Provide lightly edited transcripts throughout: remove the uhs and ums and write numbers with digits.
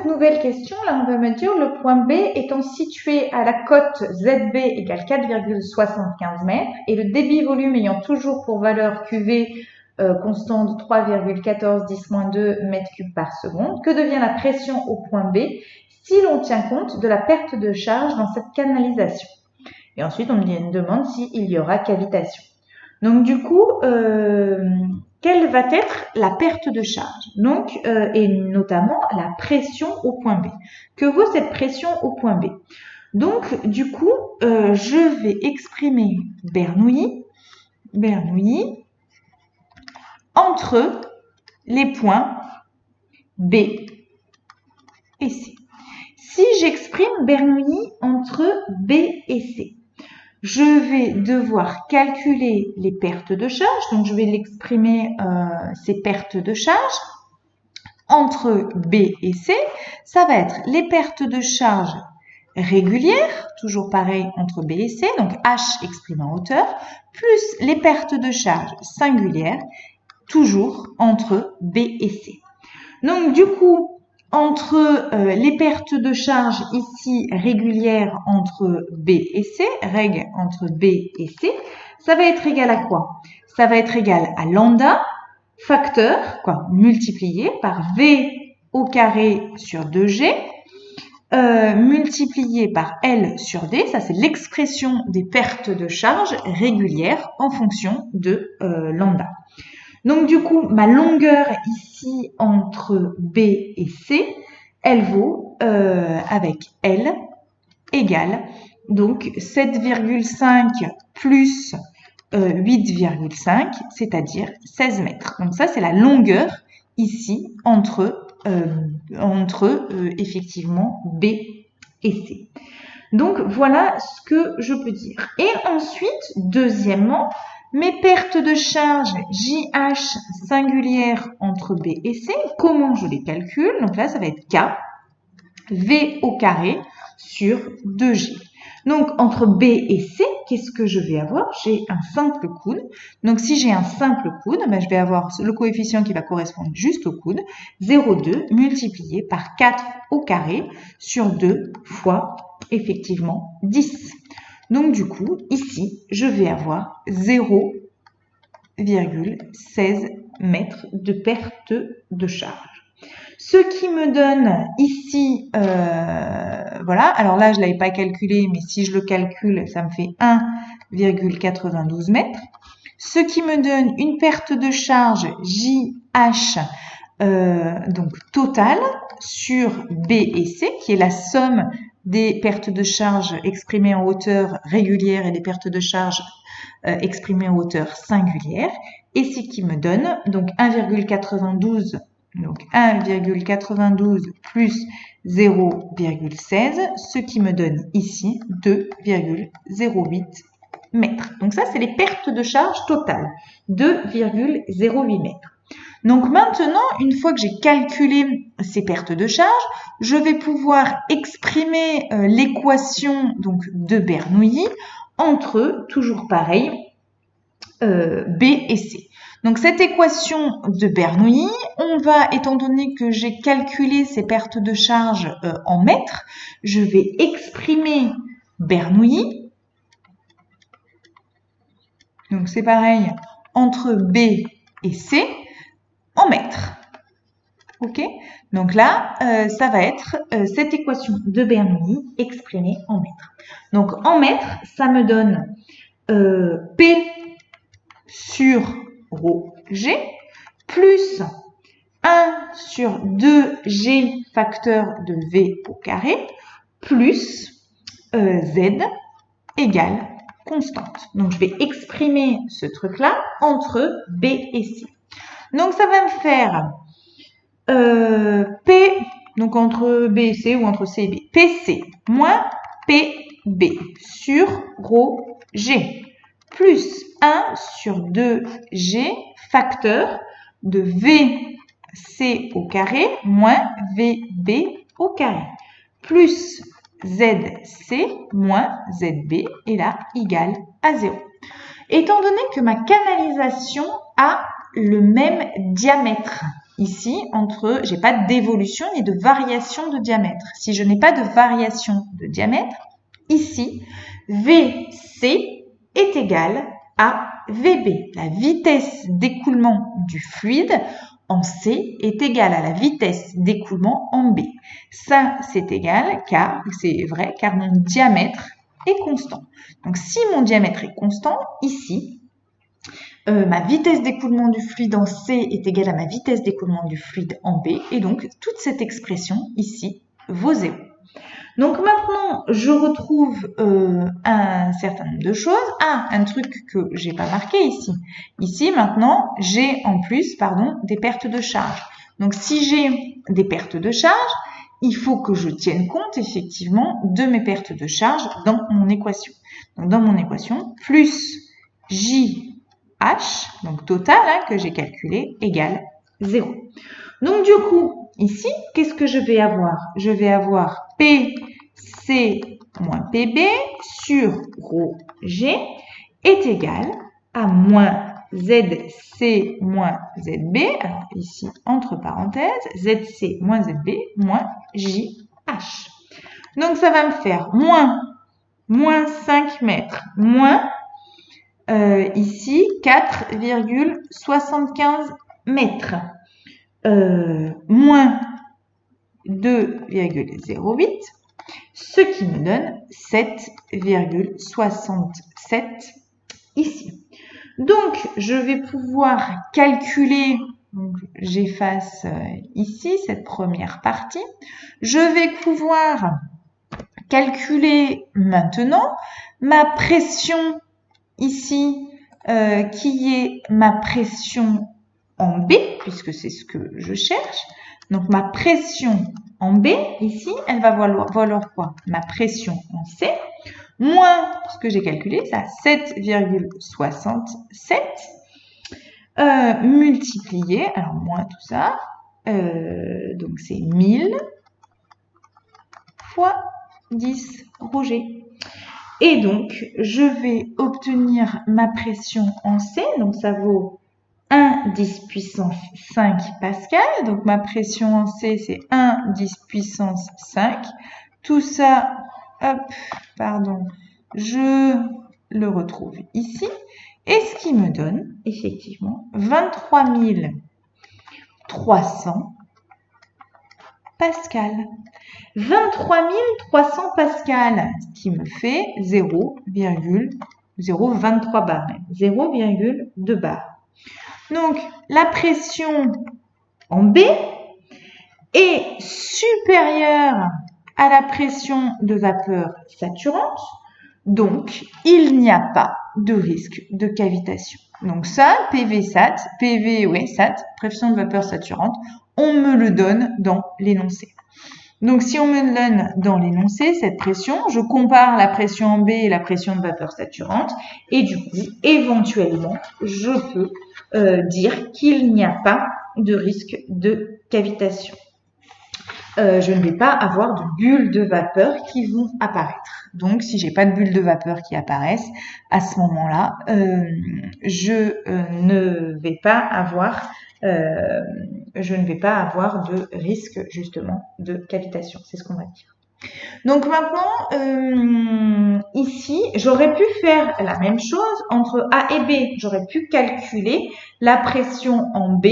cette nouvelle question, là, on va me dire le point B étant situé à la cote ZB égale 4,75 mètres et le débit-volume ayant toujours pour valeur QV constante 3,1410-2 mètres cubes par seconde, que devient la pression au point B si l'on tient compte de la perte de charge dans cette canalisation? Et ensuite, on me demande s'il y aura cavitation. Donc, du coup, quelle va être la perte de charge? Donc, et notamment la pression au point B. Que vaut cette pression au point B? Donc, du coup, je vais exprimer Bernoulli entre les points B et C. Si j'exprime Bernoulli entre B et C, je vais devoir calculer les pertes de charge. Donc, je vais l'exprimer ces pertes de charge entre B et C. Ça va être les pertes de charge régulières, toujours pareil entre B et C, donc H exprimé en hauteur, plus les pertes de charge singulières, toujours entre B et C. Donc, du coup, entre les pertes de charge ici régulières entre B et C, règle entre B et C, ça va être égal à quoi? Ça va être égal à lambda, facteur, multiplié par V au carré sur 2G, multiplié par L sur D, ça c'est l'expression des pertes de charge régulières en fonction de lambda. Donc, du coup, ma longueur ici entre B et C, elle vaut, avec L, égale, donc 7,5 plus 8,5, c'est-à-dire 16 mètres. Donc, ça, c'est la longueur ici entre effectivement B et C. Donc, voilà ce que je peux dire. Et ensuite, deuxièmement, mes pertes de charge JH singulières entre B et C, comment je les calcule? Donc là, ça va être K, V au carré sur 2G. Donc, entre B et C, qu'est-ce que je vais avoir? J'ai un simple coude. Donc, si j'ai un simple coude, je vais avoir le coefficient qui va correspondre juste au coude, 0,2 multiplié par 4 au carré sur 2 fois, effectivement, 10. Donc, du coup, ici, je vais avoir 0,16 mètres de perte de charge. Ce qui me donne ici, voilà, alors là, je ne l'avais pas calculé, mais si je le calcule, ça me fait 1,92 mètres. Ce qui me donne une perte de charge JH, donc totale, sur B et C, qui est la somme des pertes de charge exprimées en hauteur régulière et des pertes de charge exprimées en hauteur singulière, et ce qui me donne donc 1,92, donc 1,92 plus 0,16, ce qui me donne ici 2,08 mètres. Donc ça, c'est les pertes de charge totales, 2,08 mètres. Donc maintenant, une fois que j'ai calculé ces pertes de charge, je vais pouvoir exprimer l'équation donc de Bernoulli entre, toujours pareil, B et C. Donc cette équation de Bernoulli, on va, étant donné que j'ai calculé ces pertes de charge en mètres, je vais exprimer Bernoulli. Donc c'est pareil entre B et C en mètres. Ok? Donc là, ça va être cette équation de Bernoulli exprimée en mètres. Donc en mètres, ça me donne P sur rho G plus 1 sur 2G facteur de V au carré plus Z égale constante. Donc je vais exprimer ce truc-là entre B et C. Donc ça va me faire P, donc entre B et C ou entre C et B, PC moins PB sur rho G plus 1 sur 2G facteur de VC au carré moins VB au carré plus ZC moins ZB est là égale à 0. Étant donné que ma canalisation a le même diamètre, ici j'ai pas d'évolution ni de variation de diamètre. Si je n'ai pas de variation de diamètre, ici, VC est égal à VB. La vitesse d'écoulement du fluide en C est égale à la vitesse d'écoulement en B. Ça, c'est égal car, c'est vrai, car mon diamètre est constant. Donc, si mon diamètre est constant, ici, ma vitesse d'écoulement du fluide en C est égale à ma vitesse d'écoulement du fluide en B. Et donc, toute cette expression ici vaut 0. Donc maintenant, je retrouve un certain nombre de choses. Un truc que j'ai pas marqué ici. Ici, maintenant, j'ai en plus, des pertes de charge. Donc si j'ai des pertes de charge, il faut que je tienne compte effectivement de mes pertes de charge dans mon équation. Donc dans mon équation, plus JH, donc total que j'ai calculé, égale 0. Donc du coup, ici, qu'est-ce que je vais avoir? Je vais avoir PC moins PB sur rho G est égal à moins ZC moins ZB, alors ici entre parenthèses, ZC moins ZB moins JH. Donc ça va me faire moins 5 mètres, moins ici 4,75 mètres. Moins 2,08, ce qui me donne 7,67 ici. Donc, je vais pouvoir calculer, j'efface ici cette première partie, je vais pouvoir calculer maintenant ma pression ici, qui est ma pression en B, puisque c'est ce que je cherche. Donc, ma pression en B, ici, elle va valoir quoi? Ma pression en C, moins ce que j'ai calculé, ça 7,67, multiplié, alors moins tout ça, donc c'est 1000 fois 10 Roger. Et donc, je vais obtenir ma pression en C, donc ça vaut 1 10 puissance 5 pascal. Donc, ma pression en C, c'est 1 10 puissance 5. Tout ça, je le retrouve ici. Et ce qui me donne, effectivement, 23 300 pascal. 23 300 pascal, ce qui me fait 0,023 bar, 0,2 bar. Donc, la pression en B est supérieure à la pression de vapeur saturante. Donc, il n'y a pas de risque de cavitation. Donc ça, SAT, pression de vapeur saturante, on me le donne dans l'énoncé. Donc, si on me le donne dans l'énoncé, cette pression, je compare la pression en B et la pression de vapeur saturante. Et du coup, éventuellement, je peux dire qu'il n'y a pas de risque de cavitation. Je ne vais pas avoir de bulles de vapeur qui vont apparaître. Donc, si j'ai pas de bulles de vapeur qui apparaissent, à ce moment-là, je ne vais pas avoir de risque justement de cavitation. C'est ce qu'on va dire. Donc maintenant, ici, j'aurais pu faire la même chose entre A et B. J'aurais pu calculer la pression en B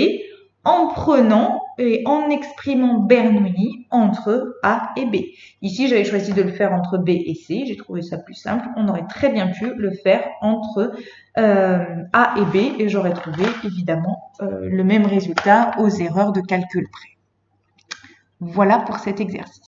en prenant et en exprimant Bernoulli entre A et B. Ici, j'avais choisi de le faire entre B et C. J'ai trouvé ça plus simple. On aurait très bien pu le faire entre A et B et j'aurais trouvé évidemment le même résultat aux erreurs de calcul près. Voilà pour cet exercice.